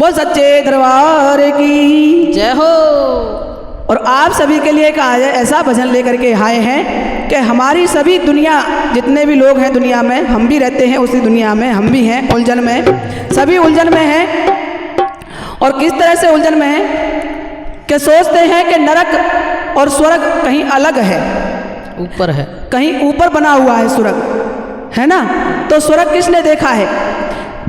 वो सच्चे दरबार की जय हो। और आप सभी के लिए एक ऐसा भजन लेकर के आए हैं कि हमारी सभी दुनिया, जितने भी लोग हैं दुनिया में, हम भी रहते हैं उसी दुनिया में, हम भी हैं उलझन में, सभी उलझन में हैं। और किस तरह से उलझन में हैं कि सोचते हैं कि नरक और स्वर्ग कहीं अलग है, ऊपर है, कहीं ऊपर बना हुआ है स्वर्ग, है ना। तो स्वर्ग किसने देखा है?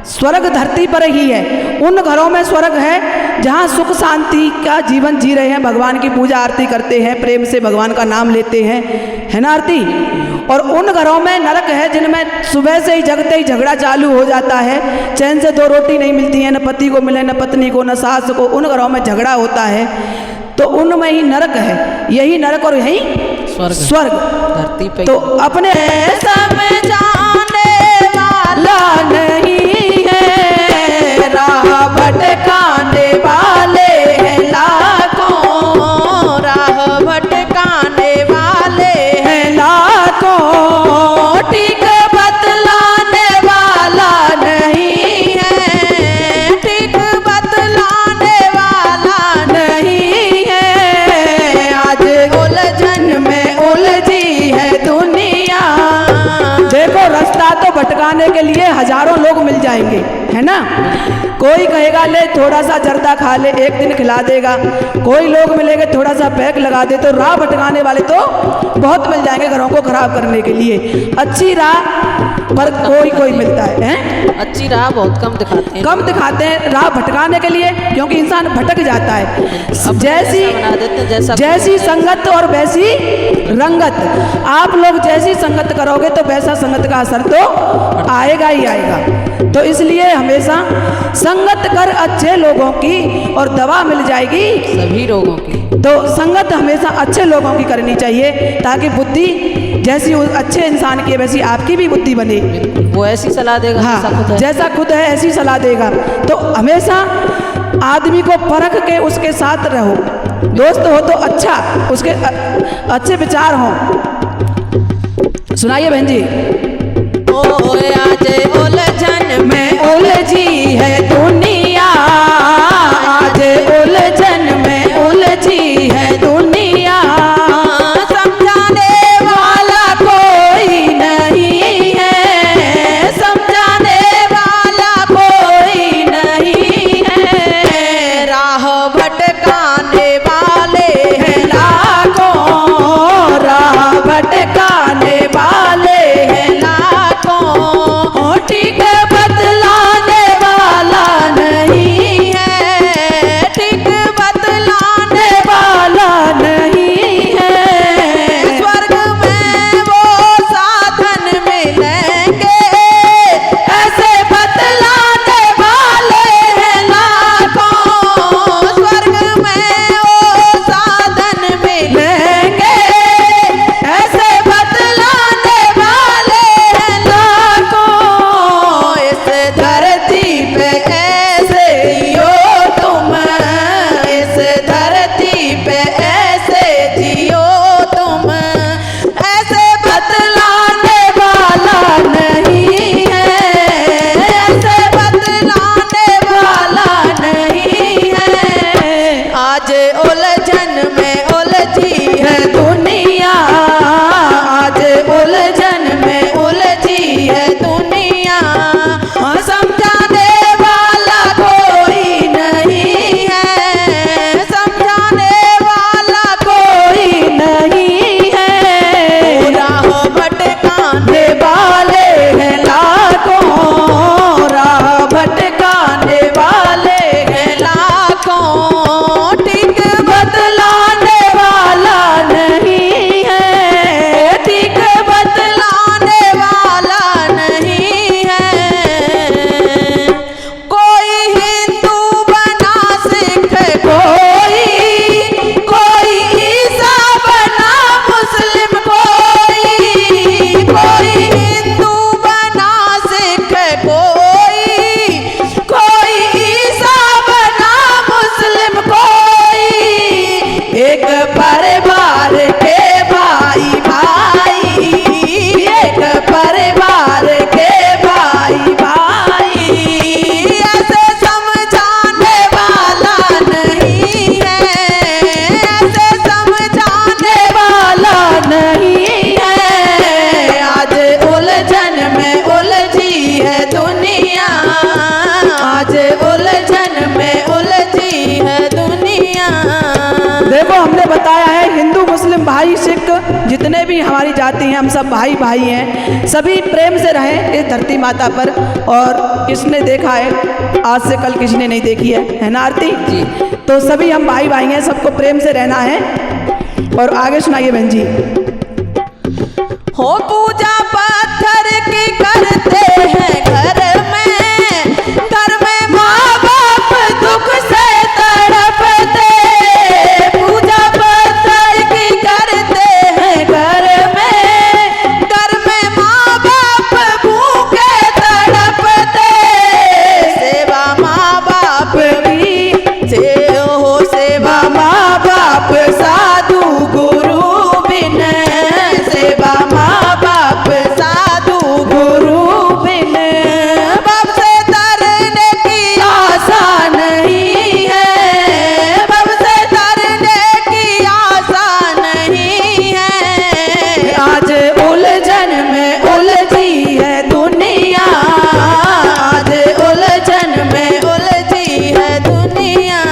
स्वर्ग धरती पर ही है। उन घरों में स्वर्ग है जहाँ सुख शांति का जीवन जी रहे हैं, भगवान की पूजा आरती करते हैं, प्रेम से भगवान का नाम लेते हैं, है ना आरती। और उन घरों में नरक है जिनमें सुबह से ही जगते ही झगड़ा चालू हो जाता है, चैन से दो रोटी नहीं मिलती है, न पति को मिले न पत्नी को न सास को, उन घरों में झगड़ा होता है। तो उनमें ही नरक है, यही नरक और यही स्वर्ग धरती पे। तो अपने समझाने वाला नहीं है, राह भटकाने वाले हैं लाखों, राह भटकाने वाले हैं लाखों, ठीक बतलाने वाला नहीं है, ठीक बतलाने वाला नहीं है। आज उलझन में उलझी है दुनिया। देखो रास्ता तो भटकाने के लिए हजारों लोग मिल जाएंगे, है ना। कोई कहेगा ले थोड़ा सा जर्दा खा ले, एक दिन खिला देगा। कोई लोग मिलेंगे थोड़ा सा पैक लगा दे, तो राह भटकाने वाले तो बहुत मिल जाएंगे घरों को खराब करने के लिए। अच्छी राह पर कोई मिलता है? अच्छी राह बहुत कम दिखाते हैं, कम दिखाते हैं राह भटकाने के लिए, क्योंकि इंसान भटक जाता है। जैसी संगत और वैसी रंगत। आप लोग जैसी संगत करोगे तो वैसा संगत का असर तो आएगा ही आएगा। तो इसलिए हमेशा संगत कर अच्छे लोगों की और दवा मिल जाएगी सभी रोगों की। तो संगत हमेशा अच्छे लोगों की करनी चाहिए, ताकि बुद्धि जैसी अच्छे इंसान की वैसी आपकी भी बुद्धि बने। वो ऐसी सलाह देगा, हाँ, जैसा खुद है ऐसी सलाह देगा। तो हमेशा आदमी को परख के उसके साथ रहो। दोस्त हो तो अच्छा, उसके अच्छे विचार हो। सुनाइए बहन जी। आज उलझन में उलझी है दुनिया, आज उलझन में उलझी है दुनिया, समझाने वाला कोई नहीं है, समझाने वाला कोई नहीं है। राह भटकाने वाले हैं लाखों, राह भटकाने वाले हैं लाखों, ठीक बतलाने भी हमारी जाति हैं, हम सब भाई भाई हैं, सभी प्रेम से रहें इस धरती माता पर। और किसने देखा है आज से कल, किसने नहीं देखी है ना आरती जी। तो सभी हम भाई भाई हैं, सबको प्रेम से रहना है। और आगे सुनाइए बहन जी। हो पूजा पत्थर की करते हैं घर में माँ बाप दुख से तड़पते। पूजा पत्थर की करते हैं घर में माँ बाप भूखे तड़पते। सेवा माँ बाप की सेवा माँ बाप साधु गुरु बिन। सेवा माँ बाप साधु गुरु बिन। बाप से तरने की आशा नहीं है, बाप से तरने की आशा नहीं है। आज उलझन में उलझी है दुनिया, आज उलझन में उलझी है दुनिया।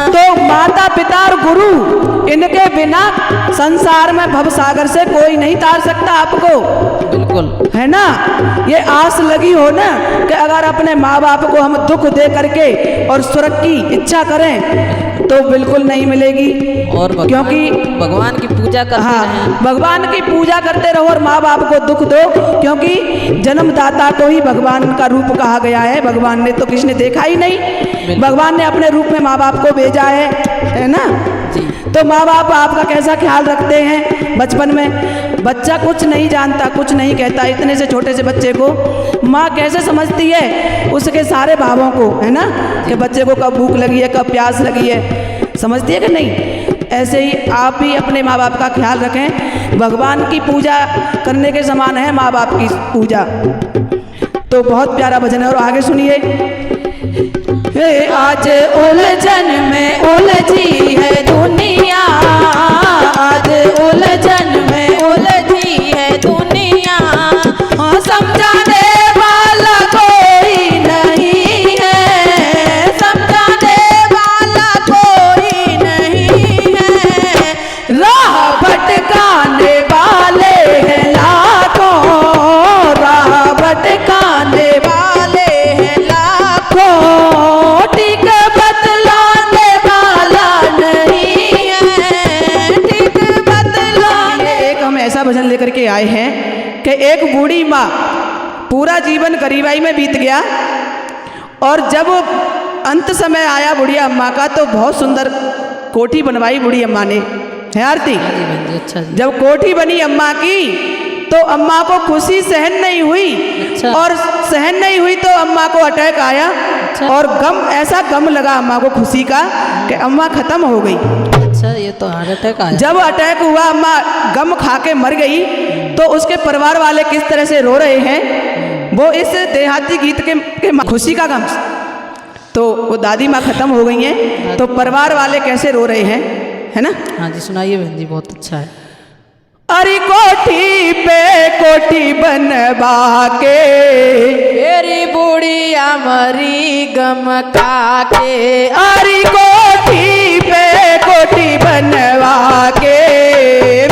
तो माता पिता और गुरु इनके बिना संसार में भवसागर से कोई नहीं तार सकता आपको, बिल्कुल है ना। ये आस लगी हो ना कि अगर अपने माँ बाप को हम दुख दे करके और स्वर्ग की इच्छा करें तो बिल्कुल नहीं मिलेगी। और क्योंकि भगवान की पूजा करते हाँ, रहें। भगवान की पूजा करते रहो और माँ बाप को दुख दो, क्योंकि जन्मदाता को ही भगवान का रूप कहा गया है। भगवान ने तो किसने देखा ही नहीं, भगवान ने अपने रूप में माँ बाप को भेजा है ना जी। तो माँ बाप आपका कैसा ख्याल रखते हैं बचपन में। बच्चा कुछ नहीं जानता, कुछ नहीं कहता, इतने से छोटे से बच्चे को माँ कैसे समझती है उसके सारे भावों को, है ना, कि बच्चे को कब भूख लगी है, कब प्यास लगी है, समझती है कि नहीं। ऐसे ही आप भी अपने माँ बाप का ख्याल रखें। भगवान की पूजा करने के समान है माँ बाप की पूजा। तो बहुत प्यारा भजन है। और आगे सुनिए। आज उलझन में उलझी है दुनिया, आज उलझन में उलझी है दुनिया। समझाने वाला कोई नहीं है, समझाने वाला कोई नहीं है। राह भटकाने वाले हैं लाखों, राह भटकाने वाले हैं लाखों, ठीक बतलाने वाला नहीं है, ठीक बतलाने। एक हम ऐसा भजन लेकर के आए हैं कि एक बूढ़ी माँ, पूरा जीवन गरीबाई में बीत गया और जब अंत समय आया बुढ़िया अम्मा का तो बहुत सुंदर कोठी बनवाई बुढ़ी अम्मा ने, है आरती। अच्छा जी। जब कोठी बनी अम्मा की तो अम्मा को खुशी सहन नहीं हुई। अच्छा। और सहन नहीं हुई तो अम्मा को अटैक आया। अच्छा। और गम, ऐसा गम लगा अम्मा को खुशी का कि अम्मा खत्म हो गई। अच्छा, ये तो हार्ट अटैक आया। जब अटैक हुआ अम्मा गम खा के मर गई तो उसके परिवार वाले किस तरह से रो रहे हैं वो इस देहाती गीत के खुशी का गम। तो वो दादी माँ खत्म हो गई हैं तो परिवार वाले कैसे रो रहे हैं, है ना। हाँ जी, सुनाइए बहन जी, बहुत अच्छा है। अरे कोठी पे कोठी बनवा के मेरी बुढ़िया मरी गम खा के। अरे कोठी पे कोठी बनवा के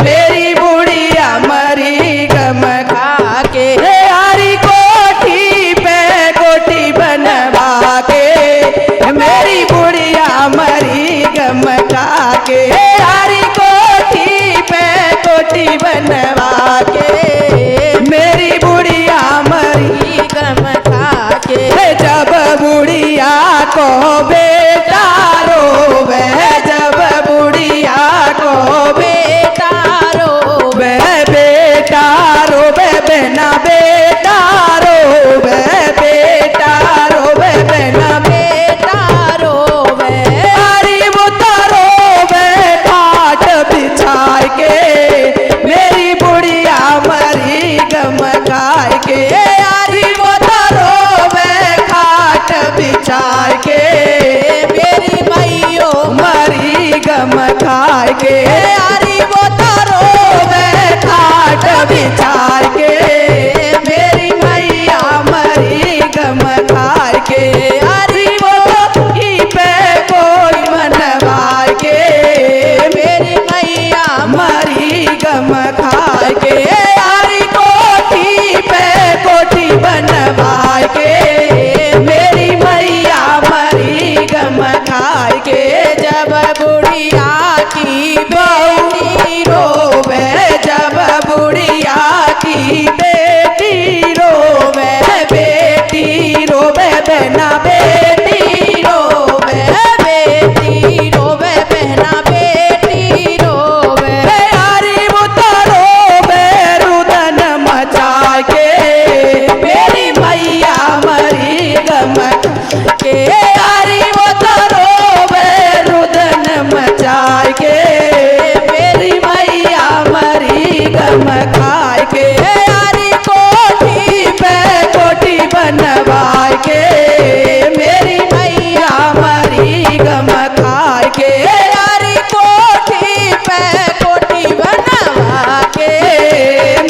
मेरी बुढ़िया मरी गम खा के। अरे कोठी पे कोठी बनवा के मेरी बुढ़िया मरी गम खा के। अरे कोठी पे कोठी बनवा के मेरी बुढ़िया मरी गम खा के। जब बुढ़िया को बेटा रोवे, जब बुढ़िया को बेटा रोवे, बेटा रोवे बिना बेटा रोवे, बेटा रोवे बिना बेटा रोवे। अरे वो तो रोवे खाट बिछाए के मेरी बुढ़िया मरी गम खाए के। अरे वो तो रोवे खाट बिछाए के मेरी मैयो मरी गम खाए के। अरे वो तो रोवे खाट बिछाए के मेरी मैया मरी गम खाए के। अरे वो ही पे कोई बनवाए के मेरी मैया मरी गम खा के यारी वो तो रोवे रुदन मचाए के मेरी मैया मरी गम खाए के यारी कोठी पे कोठी बनवाए के मेरी मैया मरी गम खाए के यारी कोठी पे कोठी बनवा के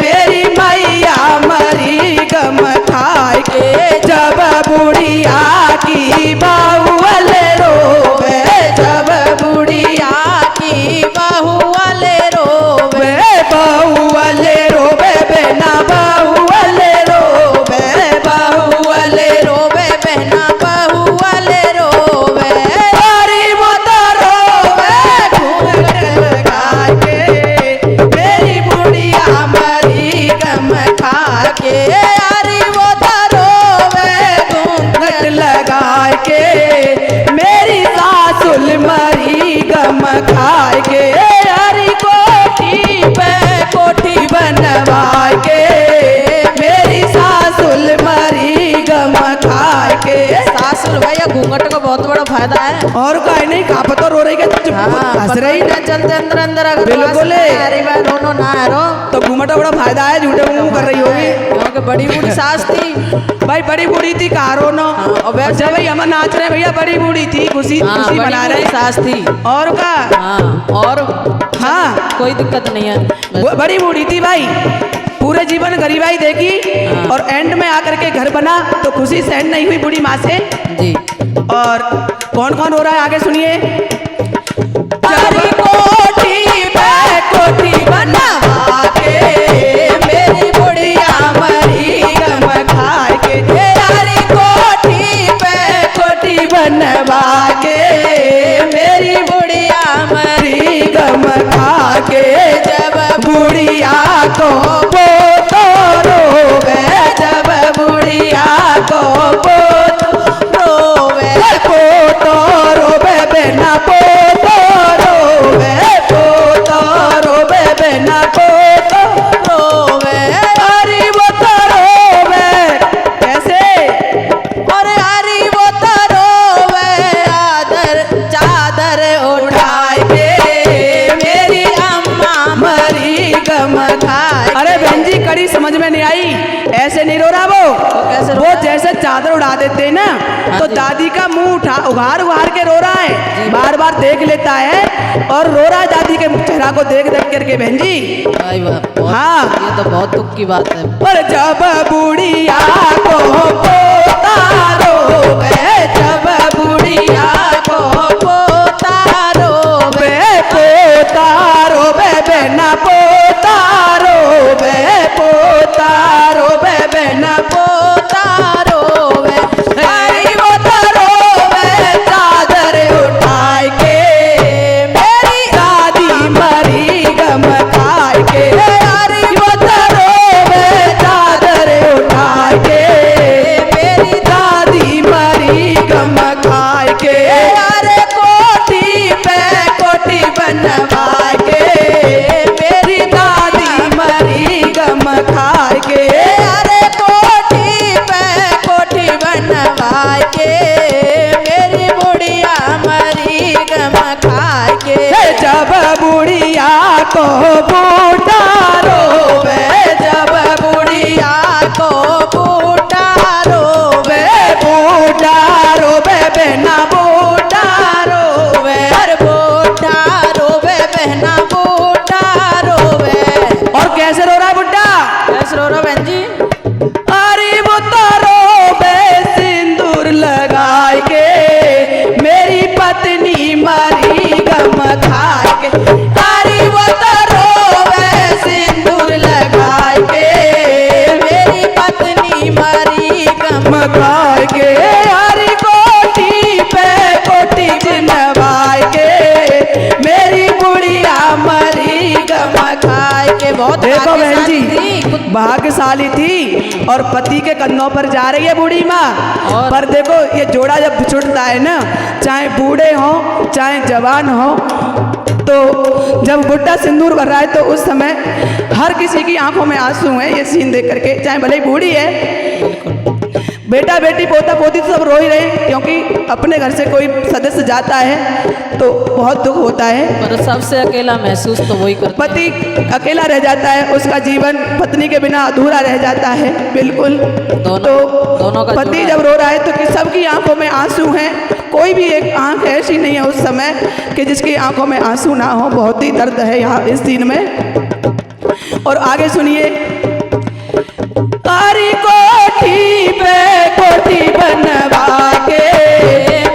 मेरी मैया मरी गम खाए के जब बुढ़िया की बाहुअल रोवे जब बुढ़िया की बाहुअल रोवे बाहुअल रोवे बेना बाहुअल रोवे बाहुअल रोवे बेना बाहुअल रोवे अरे वो तो रोवे घूंघट लगा के मेरी बुढ़िया मरी गम खा के अरे वो तो रोवे घूंघट लगा के मेरी सासुल मरी गम खाए के हरी कोठी पे कोठी बनवा के मेरी सासुल मरी गम खाए के सासुल भैया घूंघट का बहुत बड़ा फायदा है और काहे नहीं कापा तो रो रही के हंस रही ना चलते अंदर अंदर अगर बिल्कुल अरे भाई रोनो ना रो तो घूमटा बड़ा फायदा है झूठे मुंह कर रही होगी क्योंकि बड़ी बूढ़ी सास थी भाई बड़ी बूढ़ी थी कारो नो और वैसे- अच्छा भाई हम नाच रहे हैं भैया बड़ी बूढ़ी थी खुशी खुशी बड़ी मना रहे बूढ़ी सास थी और का हाँ और हाँ कोई दिक्कत नहीं है वो बड़ी बूढ़ी थी भाई पूरे जीवन गरीबाई देखी और एंड में आकर के घर बना तो खुशी सहन नहीं हुई बूढ़ी माँ से जी और कौन कौन हो रहा है आगे सुनिए हरी कोठी पे कोठी बनवा के मेरी बुढ़िया मरी गम खाए के हरी कोठी पे कोठी बनवा के मेरी बुढ़िया मरी गम खा के जब बुढ़िया को पोतो रोवे जब बुढ़िया को पोतो रोवे बेना पोतो रोवे बेना पोतो रोवे हरी वो तो रोवे कैसे अरे हरी वो तो रोवे आदर चादर उठाए के मेरी अम्मा मरी गम खाए अरे बहन जी कड़ी समझ में नहीं आई ऐसे नहीं रो रहा कैसे रो वो रहा है? जैसे चादर उड़ा देते हैं ना तो जी। दादी का मुंह उठा उघार उघार के रो रहा है बार बार देख लेता है और रो रहा है दादी के चेहरा को देख देख करके बहन जी भाई वाह हाँ। ये तो बहुत दुख की बात है पर जब बुढ़िया को पोता रोवे जब बुढ़िया को पोता रोवे पोता रोवे बेना पोता रोवे पोता रोवे बेना पोता रोवे हरी वो तो रोवे चादर उठाए के मेरी दादी मरी गम खाए के हरी वो तो रोवे चादर उठा के मेरी दादी मरी गम खाए के अरे कोठी पे कोठी बनवा के मेरी दादी मरी गम खाए के अरे कोठी पे कोठी बनवा के मेरी बुढ़िया मरी गम खाए के जब बुढ़िया को बूढ़ा रोवे जब बुढ़िया को बूढ़ा रोवे बूढ़ा रोवे बेना बूढ़ा रोवे हर बूढ़ा रोवे बहना बूढ़ा रोवे और कैसे रो रहा है बुड्ढा कैसे रो रहा बहन जी अरे वो तो रोवे सिंदूर लगाए के मेरी पत्नी मरी गम खाए के हरी वो तो रोवे सिंदूर लगाए के मेरी पत्नी मरी गम खाए के हरी कोठी पे कोठी बनवाए के मेरी बुढ़िया मरी गम खाए के बहुत देखो बहन भाग्यशाली जी थी। भाग्यशाली थी और पति के कंधों पर जा रही है बूढ़ी माँ और- पर देखो ये जोड़ा जब बिछुड़ता है ना चाहे बूढ़े हो चाहे जवान हो तो जब बुड्ढा सिंदूर भर रहा है तो उस समय हर किसी की आंखों में आंसू हैं ये सीन देख करके चाहे भले ही बूढ़ी है बेटा बेटी पोता पोती तो सब रो ही रहे हैं, क्योंकि अपने घर से कोई सदस्य जाता है तो बहुत दुख होता है। पर सबसे अकेला महसूस तो वही करता पति अकेला रह जाता है, उसका जीवन पत्नी के बिना अधूरा रह जाता है। बिल्कुल। दोनों का पति जुड़ा जब रो रहा है तो कि सबकी आंखों में आंसू हैं, कोई भी एक आंख ऐसी नहीं है उस समय कि जिसकी आंखों में आंसू ना हो। बहुत ही दर्द है यहाँ इस सीन में। और आगे सुनिए। तारी कोठी पे कोठी बनवा के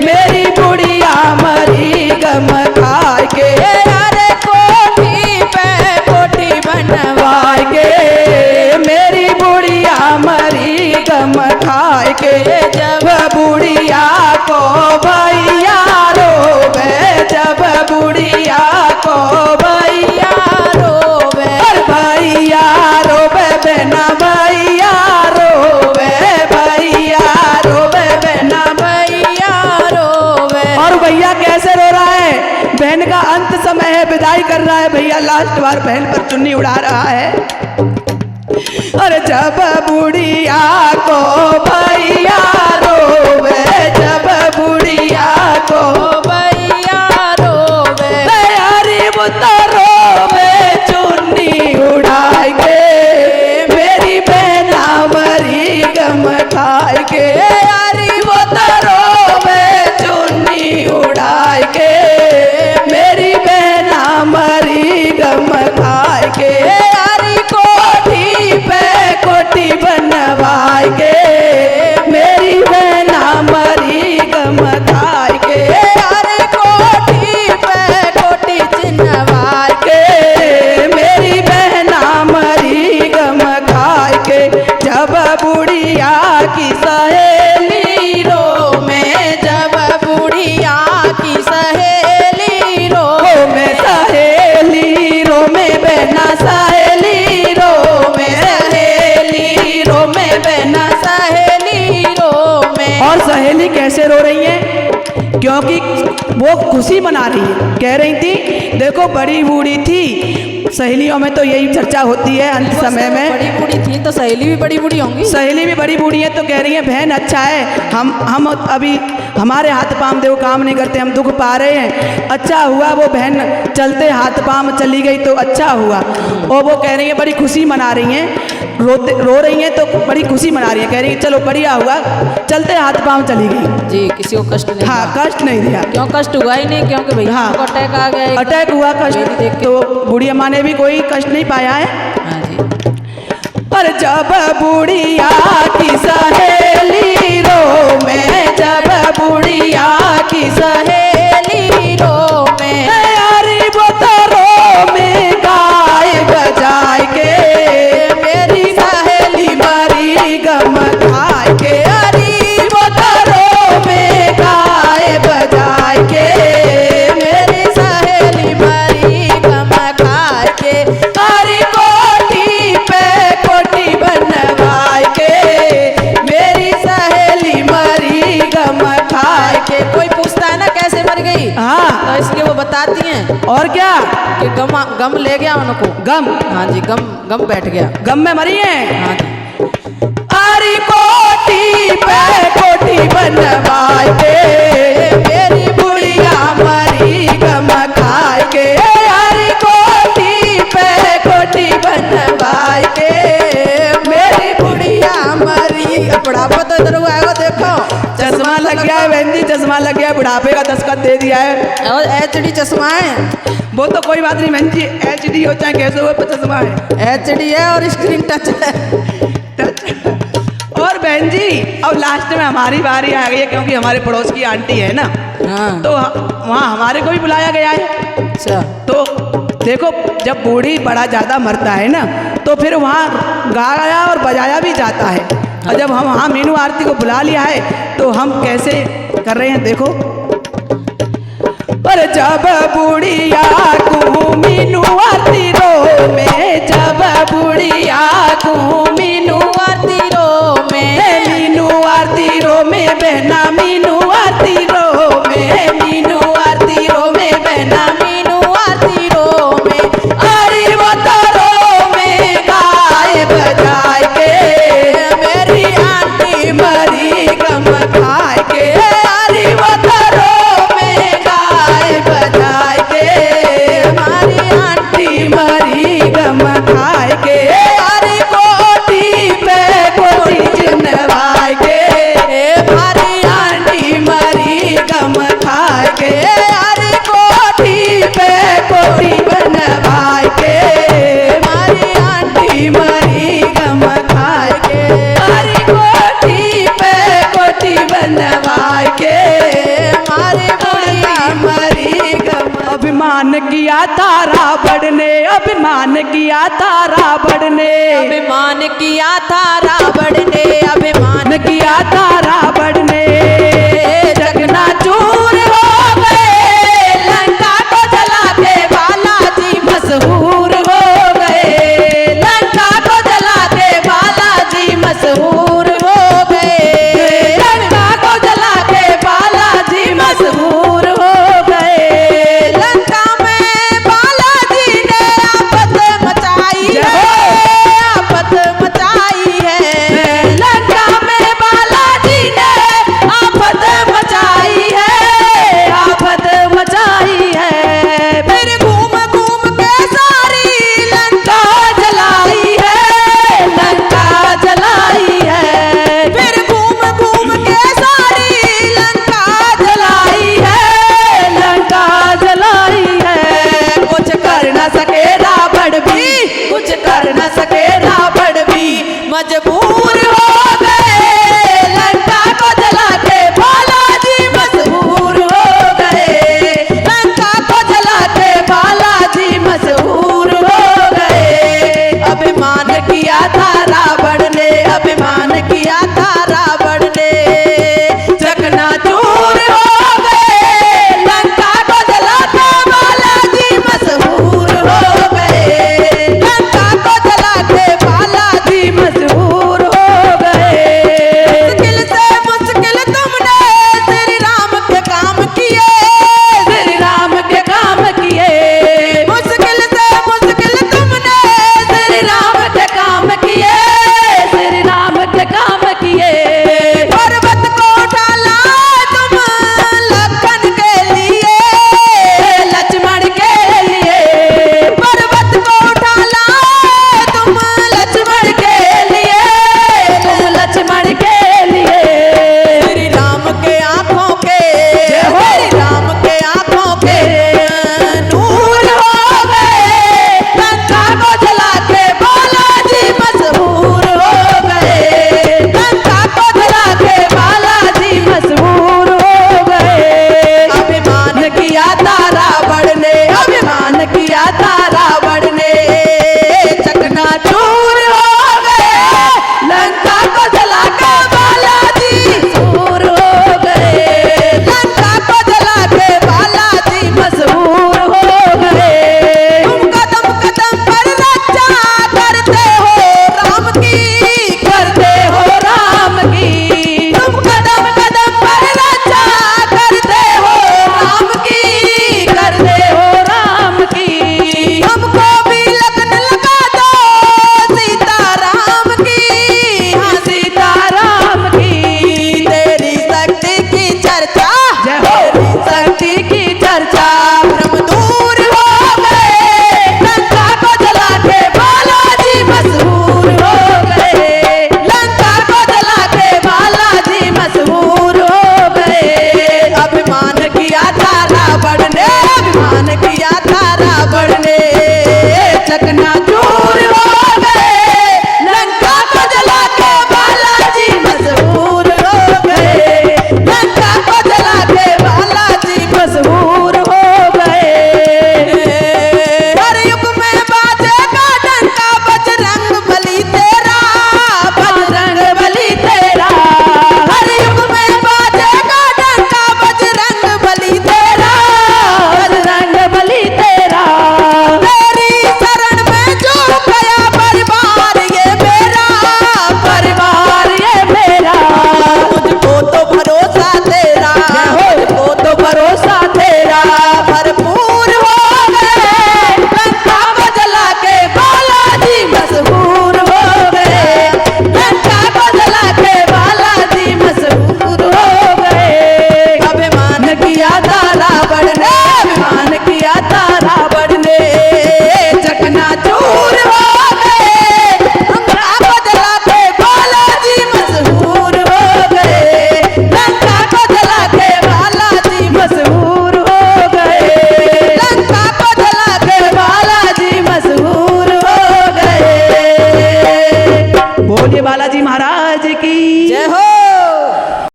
मेरी बुढ़िया मरी गम खा के। अरे कोठी पे कोठी बनवा के मेरी बुढ़िया मरी गम खाए के। जब बुढ़िया को भैया रोवे, जब बुढ़िया को भैया रोवे, भैया रोवे बिना भैया रोवे, भैया रोवे बिना भैया रोवे। और भैया कैसे रो रहा है? बहन का अंत समय है, विदाई कर रहा है भैया, लास्ट बार बहन पर चुन्नी उड़ा रहा है। और जब बुढ़िया को भैया रोवे, जब बुढ़िया को भैया रोवे, अरे वो तो रोवे चुन्नी उड़ा के मेरी बहना मरी गम खाए के। अरे वो तो रोवे चुन्नी उड़ा के मेरी बहना मरी गम खाए के। अरे कोठी पे कोठी बनवा के मेरी बहना मरी गम खाए के। अरे कोठी पे कोठी चिन्हवा के मेरी बहना मरी गम खाए के। जब बुढ़िया की सहेली रो में, जब बुढ़िया की सहेली रो में सहेली रो में बहना सहेली रो में, सहेली रो में बहना सहेली रो में। और सहेली कैसे रो रही है? क्योंकि वो खुशी मना रही है। कह रही थी देखो बड़ी बूढ़ी थी, सहेलियों में तो यही चर्चा होती है अंत समय में। बड़ी बूढ़ी थी तो सहेली भी बड़ी बूढ़ी होंगी। सहेली भी बड़ी बूढ़ी है तो कह रही है बहन अच्छा है, हम अभी हमारे हाथ पाँव देखो काम नहीं करते, हम दुख पा रहे हैं। अच्छा हुआ वो बहन चलते हाथ पाँव चली गई तो अच्छा हुआ। और वो कह रही है बड़ी खुशी मना रही हैं, रो रही हैं तो बड़ी खुशी मना रही है। कह रही है चलो बढ़िया हुआ चलते हाथ पाँव चली गई। जी किसी को कष्ट नहीं। हाँ कष्ट नहीं दिया। क्यों कष्ट हुआ ही नहीं? क्योंकि भैया हाँ, को अटैक आ गया एक। अटैक हुआ कष्ट तो बूढ़ी अम्मा ने भी कोई कष्ट नहीं पाया है। हाँ जी। पर जब बुढ़िया की सहेली रो में, जब बुढ़िया की सहेली रो में, अरे वो तो रो में गाय बजाए के मेरी सहेली मरी गम खाए के। अरे वो तो रो में गाय बजाए के मेरी सहेली मरी गम खाए के। अरे कोठी पे कोठी बनवाए के मेरी सहेली मरी गम खाए के। कोई पूछता है ना कैसे मर गई, हाँ तो इसलिए वो बताती हैं और क्या कि गम ले गया उनको। गम, हाँ जी गम बैठ गया। गम में मरी है। हाँ जी। अरे कोठी पे कोठी बनवाए के मेरी बुढ़िया मरी गम खाए के। अरे कोठी पे कोठी बनवाए के मेरी बुढ़िया मरी। बुढ़ापा तो इधर हुआ है देखो। चश्मा लग गया है बहन जी, चश्मा लग गया है, बुढ़ापे का दस्तखत दे दिया है। और HD चश्मा है। वो तो कोई बात नहीं बहन जी, HD हो चाहे कैसे हो पर चश्मा है। HD है और स्क्रीन टच है। और बहन जी अब लास्ट में हमारी बारी आ गई है, क्योंकि हमारे पड़ोस की आंटी है ना, हाँ। तो वहाँ हमारे को भी बुलाया गया है। अच्छा। तो देखो जब बूढ़ी बड़ा ज़्यादा मरता है ना तो फिर वहाँ गाया और बजाया भी जाता है। और जब हम वहाँ मीनू आरती को बुला लिया है तो हम कैसे कर रहे हैं देखो। पर जब बुढ़िया को मीनू आरती रो में, जब बुढ़िया को मीनू आरती रो में, मीनू आरती रो में बहना मीनू आरती रो में, मीनू आरती रो में बहना मीनू आरती रो में। अरे वो तो रो में गाय बजाए के मेरी आंटी मरी अभिमान किया था रावण ने, अभिमान किया था रावण ने, अभिमान किया था रावण ने, अभिमान किया था रावण ने।